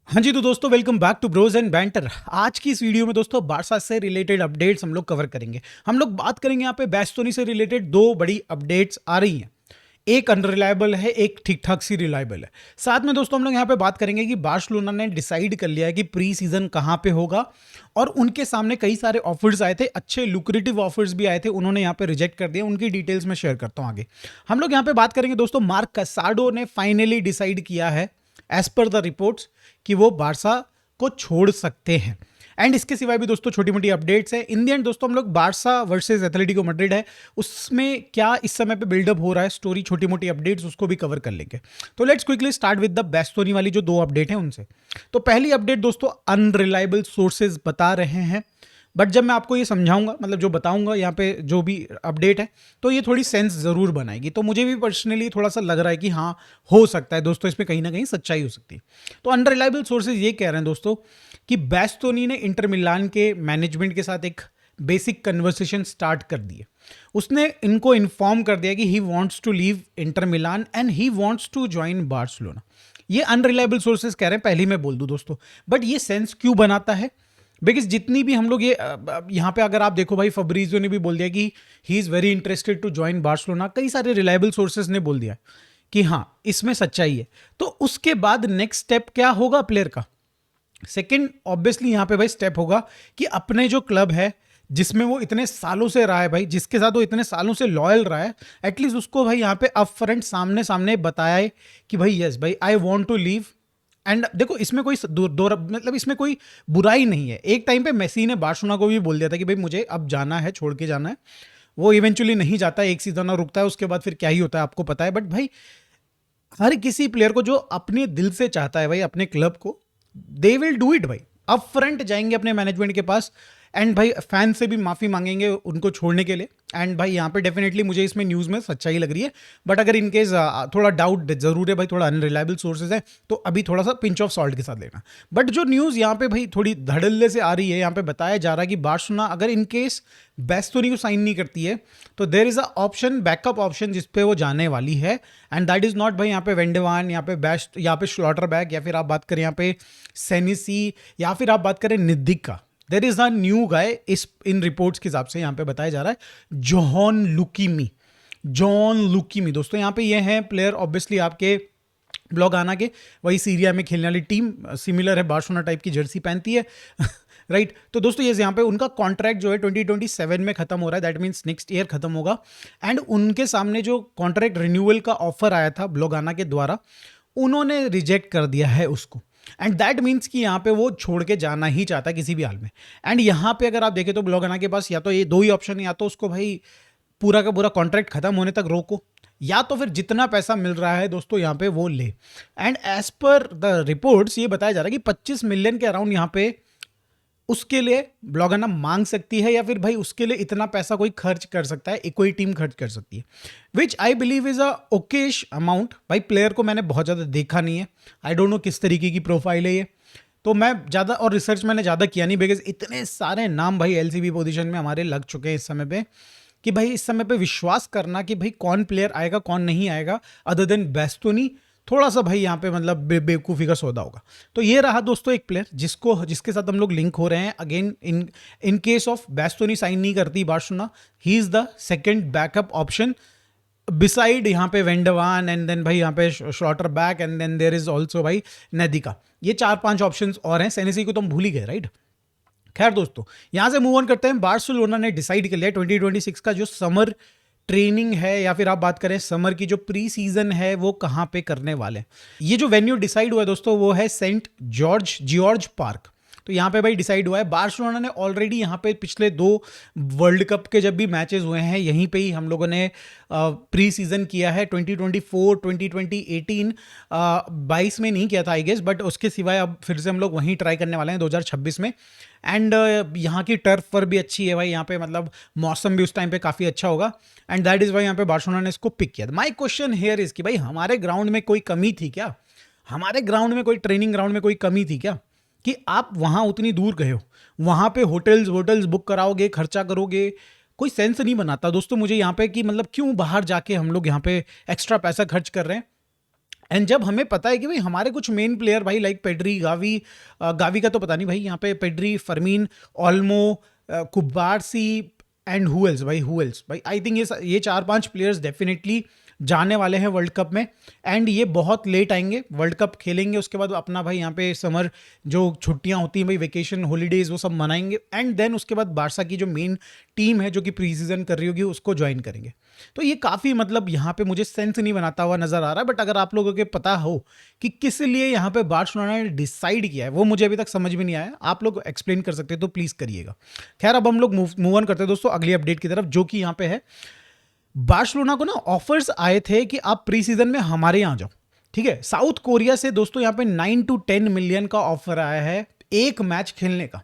हाँ जी, तो दोस्तों welcome back to bros and banter. आज की इस वीडियो में दोस्तों बारसा से रिलेटेड अपडेट्स हम लोग कवर करेंगे। हम लोग बात करेंगे यहाँ पे बैस्तोनी से रिलेटेड दो बड़ी अपडेट्स आ रही हैं। एक अनरिलायबल है, एक ठीक ठाक सी रिलायबल है। साथ में दोस्तों हम लोग यहाँ पे बात करेंगे कि बार्सिलोना ने डिसाइड कर लिया है कि प्री सीजन कहाँ पे होगा और उनके सामने कई सारे ऑफर्स आए थे, अच्छे लुक्रेटिव ऑफर्स भी आए थे, उन्होंने यहाँ पे रिजेक्ट कर दिया। उनकी डिटेल्स में शेयर करता हूँ आगे। हम लोग यहाँ पे बात करेंगे दोस्तों, मार्क कैसाडो ने फाइनली डिसाइड किया है एज पर द रिपोर्ट्स कि वो बारसा को छोड़ सकते हैं। एंड इसके सिवाय भी दोस्तों छोटी मोटी अपडेट्स है। इन द एंड दोस्तों हम लोग बारसा वर्सेस एथलेटिको मैड्रिड है, उसमें क्या इस समय पे बिल्डअप हो रहा है, स्टोरी, छोटी मोटी अपडेट्स, उसको भी कवर कर लेंगे। तो let's quickly start with the Bastoni वाली जो दो अपडेट है उनसे। तो पहली अपडेट दोस्तों, अनरिलायबल सोर्सेज बता रहे हैं, बट जब मैं आपको ये समझाऊंगा, मतलब जो बताऊंगा यहाँ पे जो भी अपडेट है, तो ये थोड़ी सेंस जरूर बनाएगी। तो मुझे भी पर्सनली थोड़ा सा लग रहा है कि हाँ, हो सकता है दोस्तों, इसमें कहीं ना कहीं सच्चाई हो सकती है। तो अनरिलायबल सोर्सेज ये कह रहे हैं दोस्तों कि बैस्तोनी ने इंटर मिलान के मैनेजमेंट के साथ एक बेसिक कन्वर्सेशन स्टार्ट कर दी है। उसने इनको इन्फॉर्म कर दिया कि he wants to leave Inter Milan and he wants to join Barcelona. ये अनरिलायबल सोर्सेज कह रहे हैं, पहले ही मैं बोल दूं दोस्तों। बट ये सेंस क्यों बनाता है? बिकॉज जितनी भी हम लोग ये यहाँ पे अगर आप देखो भाई, फब्रीजियो ने भी बोल दिया कि he is very interested to join Barcelona. कई सारे रिलायबल सोर्सेज ने बोल दिया कि हाँ, इसमें सच्चाई है। तो उसके बाद नेक्स्ट स्टेप क्या होगा प्लेयर का? सेकंड ऑब्वियसली यहाँ पे भाई स्टेप होगा कि अपने जो क्लब है जिसमें वो इतने सालों से रहा है भाई, जिसके साथ वो इतने सालों से लॉयल रहा है, एटलीस्ट उसको भाई यहाँ पे अप फ्रंट सामने सामने बताया कि भाई यस भाई, I want to leave. And देखो, इसमें कोई मतलब इसमें कोई बुराई नहीं है। एक टाइम पे मेसी ने बार्सिलोना को भी बोल दिया था कि भाई मुझे अब जाना है, छोड़ के जाना है। वो इवेंचुअली नहीं जाता, एक सीजन और रुकता है, उसके बाद फिर क्या ही होता है आपको पता है। बट भाई, हर किसी प्लेयर को जो अपने दिल से चाहता है भाई अपने क्लब को, दे विल डू इट भाई। अप फ्रंट जाएंगे अपने मैनेजमेंट के पास एंड भाई फैन से भी माफ़ी मांगेंगे उनको छोड़ने के लिए। एंड भाई यहाँ पे डेफिनेटली मुझे इसमें न्यूज़ में सच्चाई लग रही है। बट अगर इनकेस थोड़ा डाउट जरूर है भाई, थोड़ा अनरिलायबल सोर्सेज है, तो अभी थोड़ा सा पिंच ऑफ सॉल्ट के साथ लेना। बट जो न्यूज़ यहाँ पे भाई थोड़ी धड़ल्ले से आ रही है, यहाँ पे बताया जा रहा है कि बार्सिलोना अगर इनकेस बैस्तोनी को साइन नहीं करती है, तो there is a option, backup option, जिसपे वो जाने वाली है। एंड दैट इज नॉट भाई यहाँ पे वेंडेवान, यहाँ पे बेस्ट, यहाँ पे स्लॉटरबैक, या फिर आप बात करें यहाँ पे सेनिसी, या फिर आप बात करें निद्दिक का। There is a new guy, इस इन रिपोर्ट्स के हिसाब से यहाँ पे बताया जा रहा है, जॉन लुकीमी। जॉन लुकीमी दोस्तों, यहाँ पे ये हैं प्लेयर ऑब्वियसली आपके ब्लॉग आना के, वही सीरिया में खेलने वाली टीम, सिमिलर है, बार्सिलोना टाइप की जर्सी पहनती है। राइट तो दोस्तों, ये यहाँ पे उनका कॉन्ट्रैक्ट जो है 2027 में खत्म हो रहा है, दैट मीन्स नेक्स्ट ईयर खत्म होगा। एंड उनके सामने जो कॉन्ट्रैक्ट रिन्यूअल का ऑफर आया था ब्लॉगाना के द्वारा, उन्होंने रिजेक्ट कर दिया है उसको। एंड दैट मीन्स कि यहाँ पे वो छोड़ के जाना ही चाहता है किसी भी हाल में। एंड यहाँ पे अगर आप देखें तो ब्लॉगाना के पास या तो ये दो ही ऑप्शन है, या तो उसको भाई पूरा का पूरा कॉन्ट्रैक्ट खत्म होने तक रोको, या तो फिर जितना पैसा मिल रहा है दोस्तों यहाँ पे वो ले। And as per the reports ये बताया जा रहा है कि 25 मिलियन के अराउंड यहाँ पे उसके लिए ब्लॉगाना मांग सकती है, या फिर भाई उसके लिए इतना पैसा कोई खर्च कर सकता है, कोई टीम खर्च कर सकती है, which I believe is a okayish amount. भाई प्लेयर को मैंने बहुत ज़्यादा देखा नहीं है, आई डोंट नो किस तरीके की प्रोफाइल है ये, तो मैं ज़्यादा और रिसर्च मैंने ज़्यादा किया नहीं, बिकॉज इतने सारे नाम भाई एलसीबी पोजीशन में हमारे लग चुके हैं इस समय पे, कि भाई इस समय पे विश्वास करना कि भाई कौन प्लेयर आएगा कौन नहीं आएगा अदर देन बैस्तोनी, थोड़ा सा भाई यहाँ पे मतलब बेवकूफ़ी का सौदा होगा। तो ये रहा दोस्तों एक प्लेयर जिसके साथ हम लोग लिंक हो रहे हैं। Again in case of Bastoni sign नहीं करती Barcelona, he is the second backup option beside यहाँ पे वेंडवान, एंड देन भाई यहाँ पे Schlotterbeck, and then there is also भाई नेदिका। ये 4-5 ऑप्शन और हैं, सेनेसी को तो हम भूल ही गए, राइट। खैर दोस्तों, यहां से मूव ऑन करते हैं। बार्सिलोना ने डिसाइड कर लिया 2026 का जो समर ट्रेनिंग है, या फिर आप बात करें समर की जो प्री सीजन है, वो कहां पे करने वाले हैं। ये जो वेन्यू डिसाइड हुआ है दोस्तों, वो है सेंट जॉर्ज पार्क। तो यहाँ पे भाई डिसाइड हुआ है। बार्सिलोना ने ऑलरेडी यहाँ पे पिछले 2 वर्ल्ड कप के जब भी मैचेस हुए हैं, यहीं पे ही हम लोगों ने प्री सीजन किया है। 2024, 2020, 18, 22 में नहीं किया था आई गेस, बट उसके सिवाय अब फिर से हम लोग वहीं ट्राई करने वाले हैं 2026 में। एंड यहाँ की टर्फ पर भी अच्छी है भाई, यहाँ पे मतलब मौसम भी उस टाइम पे काफ़ी अच्छा होगा। एंड दैट इज़ वाई यहाँ पे बार्सिलोना ने इसको पिक किया। माई क्वेश्चन हेयर इज़ कि भाई हमारे ग्राउंड में कोई कमी थी क्या? हमारे ग्राउंड में, कोई ट्रेनिंग ग्राउंड में कोई कमी थी क्या कि आप वहाँ उतनी दूर गए हो, वहाँ पे होटल्स बुक कराओगे, खर्चा करोगे? कोई सेंस नहीं बनाता दोस्तों मुझे यहाँ पे कि मतलब क्यों बाहर जाके हम लोग यहाँ पे एक्स्ट्रा पैसा खर्च कर रहे हैं। एंड जब हमें पता है कि भाई हमारे कुछ मेन प्लेयर भाई लाइक पेड्री, गावी, गावी का तो पता नहीं भाई, यहाँ पे Pedri, Fermin, Olmo, Cubarsi and हुएल्स भाई आई थिंक ये 4-5 प्लेयर्स डेफिनेटली जाने वाले हैं वर्ल्ड कप में। एंड ये बहुत लेट आएंगे, वर्ल्ड कप खेलेंगे उसके बाद अपना भाई यहाँ पे समर जो छुट्टियां होती हैं भाई, वेकेशन, हॉलीडेज, वो सब मनाएंगे एंड देन उसके बाद बारसा की जो मेन टीम है जो कि प्री सीजन कर रही होगी उसको ज्वाइन करेंगे। तो ये काफ़ी मतलब यहाँ पे मुझे सेंस नहीं बनाता हुआ नजर आ रहा है। बट अगर आप लोगों के पता हो कि किस लिए यहाँ पे बार्सिलोना ने डिसाइड किया है, वो मुझे अभी तक समझ में नहीं आया, आप लोग एक्सप्लेन कर सकते हैं तो प्लीज़ करिएगा। खैर अब हम लोग मूव ऑन करते हैं दोस्तों अगली अपडेट की तरफ, जो कि यहाँ पे है बार्सिलोना को ना ऑफर्स आए थे कि आप प्री सीजन में हमारे यहाँ जाओ, ठीक है। साउथ कोरिया से दोस्तों यहाँ पे 9 to 10 मिलियन का ऑफर आया है एक मैच खेलने का।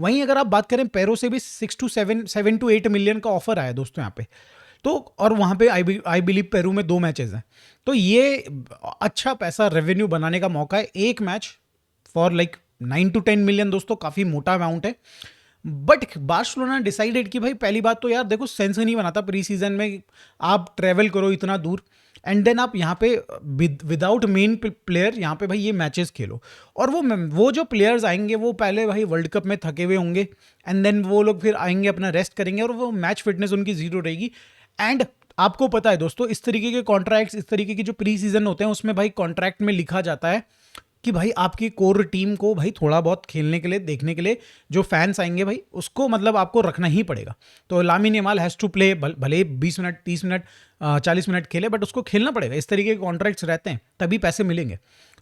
वहीं अगर आप बात करें पेरो से भी 6 to 7 to 8 मिलियन का ऑफर आया दोस्तों यहाँ पे। तो और वहाँ पे आई बिलीव पेरू में 2 मैचेस हैं, तो ये अच्छा पैसा रेवेन्यू बनाने का मौका है। एक match for like 9 to 10 million दोस्तों, काफ़ी मोटा अमाउंट है। बट बार्सिलोना डिसाइडेड कि भाई पहली बात तो यार देखो सेंस नहीं बनाता प्री सीजन में आप ट्रेवल करो इतना दूर एंड देन आप यहाँ पे विदाउट मेन प्लेयर यहाँ पे भाई ये मैचेस खेलो। और वो जो प्लेयर्स आएंगे वो पहले भाई वर्ल्ड कप में थके हुए होंगे एंड देन वो लोग फिर आएंगे अपना रेस्ट करेंगे और वो मैच फिटनेस उनकी जीरो रहेगी। एंड आपको पता है दोस्तों इस तरीके के कॉन्ट्रैक्ट्स, इस तरीके की जो प्री सीजन होते हैं उसमें भाई कॉन्ट्रैक्ट में लिखा जाता है कि भाई आपकी कोर टीम को भाई थोड़ा बहुत खेलने के लिए, देखने के लिए जो फैंस आएंगे भाई उसको मतलब आपको रखना ही पड़ेगा। तो Lamine Yamal has to play, भले 20 मिनट, 30 मिनट, 40 मिनट खेले बट उसको खेलना पड़ेगा। इस तरीके के कॉन्ट्रैक्ट्स रहते हैं तभी पैसे मिलेंगे।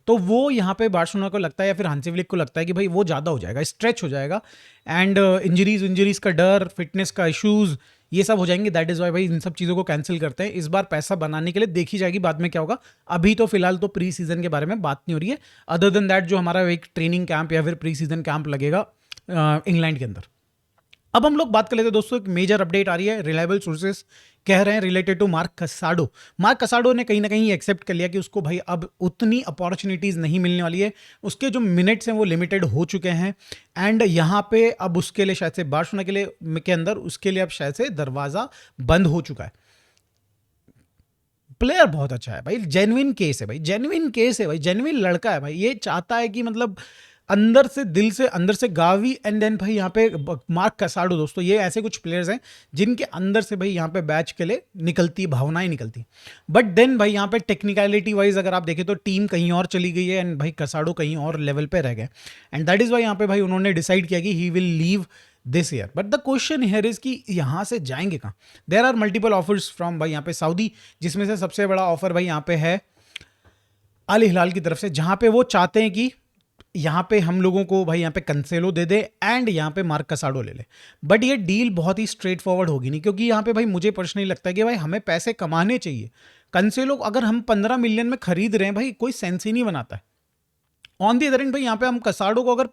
तो वो यहाँ पे बार्सिलोना को लगता है या फिर हांसी फ्लिक को लगता है कि भाई वो ज़्यादा हो जाएगा, स्ट्रेच हो जाएगा एंड इंजरीज का डर, फिटनेस का इशूज़, ये सब हो जाएंगे। दैट इज़ वाई भाई इन सब चीज़ों को कैंसिल करते हैं। इस बार पैसा बनाने के लिए देखी जाएगी बाद में क्या होगा, अभी तो फिलहाल तो प्री सीजन के बारे में बात नहीं हो रही है। अदर देन दैट जो हमारा एक ट्रेनिंग कैंप या फिर प्री सीजन कैंप लगेगा इंग्लैंड के अंदर। अब हम लोग बात कर लेते हैं दोस्तों, एक मेजर अपडेट आ रही है, रिलायबल सोर्सेस कह रहे हैं related to Mark Casado. Mark Casado ने कहीं ना कहीं एक्सेप्ट कर लिया कि उसको भाई अब उतनी अपॉर्चुनिटीज़ नहीं मिलने वाली है, उसके जो मिनट्स हैं वो लिमिटेड हो चुके हैं एंड यहाँ पे अब उसके लिए शायद से बार्सिलोना के लिए के अंदर उसके लिए अब शायद से दरवाज़ा बंद हो चुका है। प्लेयर बहुत अच्छा है भाई, जेन्युइन केस है भाई, जेन्युइन केस है भाई, जेन्युइन लड़का है भाई। ये चाहता है कि मतलब अंदर से, दिल से, अंदर से गावी एंड देन भाई यहाँ पे मार्क कसाडो दोस्तों, ये ऐसे कुछ प्लेयर्स हैं जिनके अंदर से भाई यहाँ पे बैच के लिए निकलती भावनाएं निकलती। बट देन भाई यहाँ पे टेक्निकलिटी वाइज अगर आप देखें तो टीम कहीं और चली गई है एंड भाई कसाडो कहीं और लेवल पे रह गए एंड दैट इज़ वाई यहाँ पे भाई उन्होंने डिसाइड किया कि he will leave this year. But the question here is कि यहाँ से जाएंगे कहाँ। There are multiple offers from भाई यहाँ पे सऊदी, जिसमें से सबसे बड़ा ऑफर भाई यहाँ पे है अल हिलाल की तरफ से, जहाँ पे वो चाहते हैं कि यहाँ पे हम लोगों को भाई यहाँ पे कंसेलो दे दे एंड यहाँ पे मार्क कसाडो ले ले। बट ये डील बहुत ही स्ट्रेट फॉरवर्ड होगी नहीं, क्योंकि यहाँ पे भाई मुझे पर्सनली लगता है कि भाई हमें पैसे कमाने चाहिए। कंसेलो अगर हम 15 मिलियन में खरीद रहे हैं भाई कोई सेंस ही नहीं बनाता है। ऑन दी अदर एंड भाई यहाँ पे हम कसाडो को अगर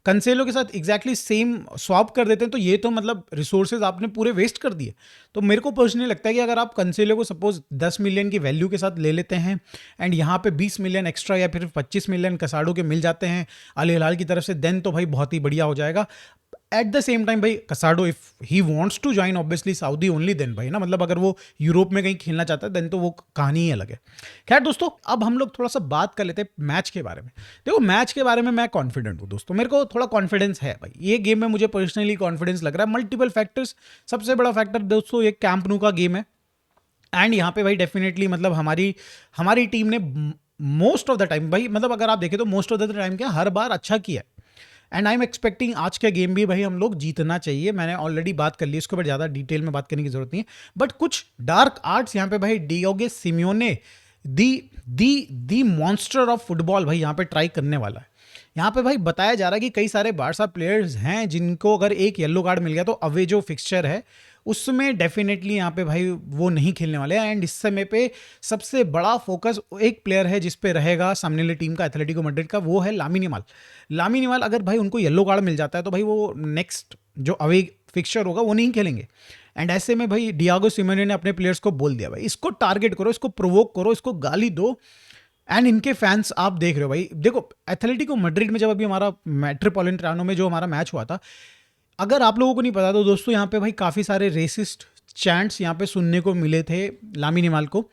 कंसेलो के साथ एग्जैक्टली सेम स्वैप कर देते हैं तो ये तो मतलब रिसोर्सेज आपने पूरे वेस्ट कर दिए। तो मेरे को पर्सनली लगता है कि अगर आप कंसेलो को सपोज 10 मिलियन की वैल्यू के साथ ले लेते हैं एंड यहाँ पे 20 मिलियन एक्स्ट्रा या फिर 25 मिलियन कसाडो के मिल जाते हैं अल हिलाल की तरफ से, देन तो भाई बहुत ही बढ़िया हो जाएगा। एट द सेम टाइम भाई Casado if he wants to join obviously Saudi only then भाई ना, मतलब अगर वो यूरोप में कहीं खेलना चाहता है देन तो वो कहानी ही अलग है। खैर दोस्तों अब हम लोग थोड़ा सा बात कर लेते हैं मैच के बारे में। देखो मैच के बारे में मैं कॉन्फिडेंट हूँ दोस्तों, मेरे को थोड़ा कॉन्फिडेंस है भाई, ये गेम में मुझे पर्सनली कॉन्फिडेंस लग रहा है। मल्टीपल फैक्टर्स, सबसे बड़ा फैक्टर दोस्तों ये कैंप न्यू का गेम है एंड यहाँ पे भाई डेफिनेटली मतलब हमारी टीम ने मोस्ट ऑफ द टाइम भाई, मतलब अगर आप देखें तो मोस्ट ऑफ द टाइम क्या हर बार अच्छा किया है एंड आई एम एक्सपेक्टिंग आज का गेम भी भाई हम लोग जीतना चाहिए। मैंने ऑलरेडी बात कर ली, इसके ऊपर ज़्यादा डिटेल में बात करने की जरूरत नहीं है। बट कुछ डार्क आर्ट्स यहाँ पे भाई Diego Simeone the monster of football भाई यहाँ पे ट्राई करने वाला है। यहाँ पे भाई बताया जा रहा है कि कई सारे बारसा प्लेयर्स हैं जिनको अगर एक येलो कार्ड मिल गया तो अवे जो फिक्सचर है उसमें डेफिनेटली यहाँ पे भाई वो नहीं खेलने वाले हैं एंड इस समय पे सबसे बड़ा फोकस एक प्लेयर है जिस पे रहेगा सामने वाली टीम का, एथलेटिको मैड्रिड का, वो है लामिन यमाल। लामिन यमाल अगर भाई उनको येलो कार्ड मिल जाता है तो भाई वो नेक्स्ट जो अवे फिक्सचर होगा वो नहीं खेलेंगे एंड ऐसे में भाई डियागो सिमेने ने अपने प्लेयर्स को बोल दिया भाई इसको टारगेट करो, इसको प्रोवोक करो, इसको गाली दो एंड इनके फैंस आप देख रहे हो भाई। देखो एथलेटिको मैड्रिड में जब अभी हमारा मेट्रोपॉलिटनो में जो हमारा मैच हुआ था, अगर आप लोगों को नहीं पता तो दोस्तों यहाँ पे भाई काफ़ी सारे रेसिस्ट चैंट्स यहाँ पे सुनने को मिले थे लामिन यमाल को।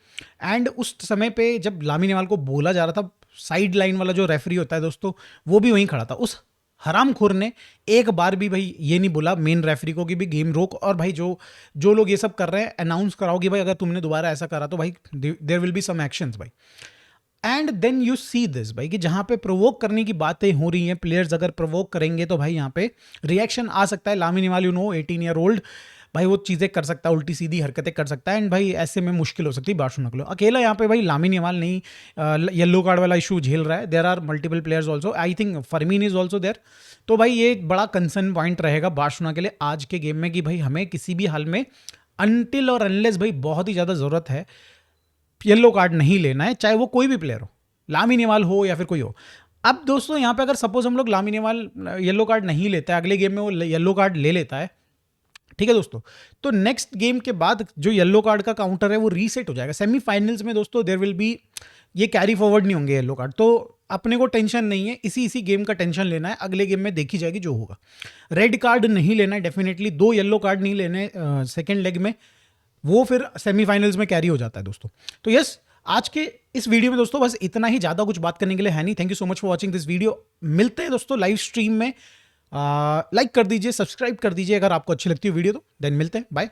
एंड उस समय पे जब लामिन यमाल को बोला जा रहा था, साइड लाइन वाला जो रेफरी होता है दोस्तों, वो भी वहीं खड़ा था। उस हरामखोर ने एक बार भी भाई ये नहीं बोला मेन रेफरी को कि भाई गेम रोक, और भाई जो जो लोग ये सब कर रहे हैं अनाउंस कराओ कि भाई अगर तुमने दोबारा ऐसा करा तो भाई there will be some actions भाई। And then you see this भाई कि जहाँ पे प्रोवोक करने की बातें हो रही हैं, प्लेयर्स अगर प्रोवोक करेंगे तो भाई यहाँ पे रिएक्शन आ सकता है। लामिन यमाल 18 ईयर ओल्ड भाई, वो चीज़ें कर सकता है, उल्टी सीधी हरकतें कर सकता है, एंड भाई ऐसे में मुश्किल हो सकती है बार्सिलोना के लिए। अकेला यहाँ पे भाई लामिन यमाल नहीं येलो कार्ड वाला इशू झेल रहा है, there are multiple players also, I think Fermin is also there. तो भाई ये बड़ा कंसर्न पॉइंट रहेगा बार्सिलोना के लिए आज के गेम में कि भाई हमें किसी भी हाल में अनटिल और अनलेस भाई बहुत ही ज़्यादा ज़रूरत है येलो कार्ड नहीं लेना है, चाहे वो कोई भी प्लेयर हो, लामिन यमाल हो या फिर कोई हो। अब दोस्तों यहाँ पे अगर सपोज हम लोग लामिन यमाल येलो कार्ड नहीं लेता है, अगले गेम में वो येलो कार्ड ले लेता है, ठीक है दोस्तों, तो नेक्स्ट गेम के बाद जो येलो कार्ड का काउंटर है वो रीसेट हो जाएगा। सेमीफाइनल्स में दोस्तों देयर विल बी, ये कैरी फॉरवर्ड नहीं होंगे येलो कार्ड, तो अपने को टेंशन नहीं है, इसी गेम का टेंशन लेना है, अगले गेम में देखी जाएगी जो होगा। रेड कार्ड नहीं लेना है डेफिनेटली, 2 येलो कार्ड नहीं लेने सेकेंड लेग में, वो फिर सेमीफाइनल्स में कैरी हो जाता है दोस्तों। तो यस, आज के इस वीडियो में दोस्तों बस इतना ही, ज़्यादा कुछ बात करने के लिए है नहीं। Thank you so much for watching this video. मिलते हैं दोस्तों लाइव स्ट्रीम में। लाइक कर दीजिए, सब्सक्राइब कर दीजिए अगर आपको अच्छी लगती है वीडियो तो। देन मिलते हैं, बाय।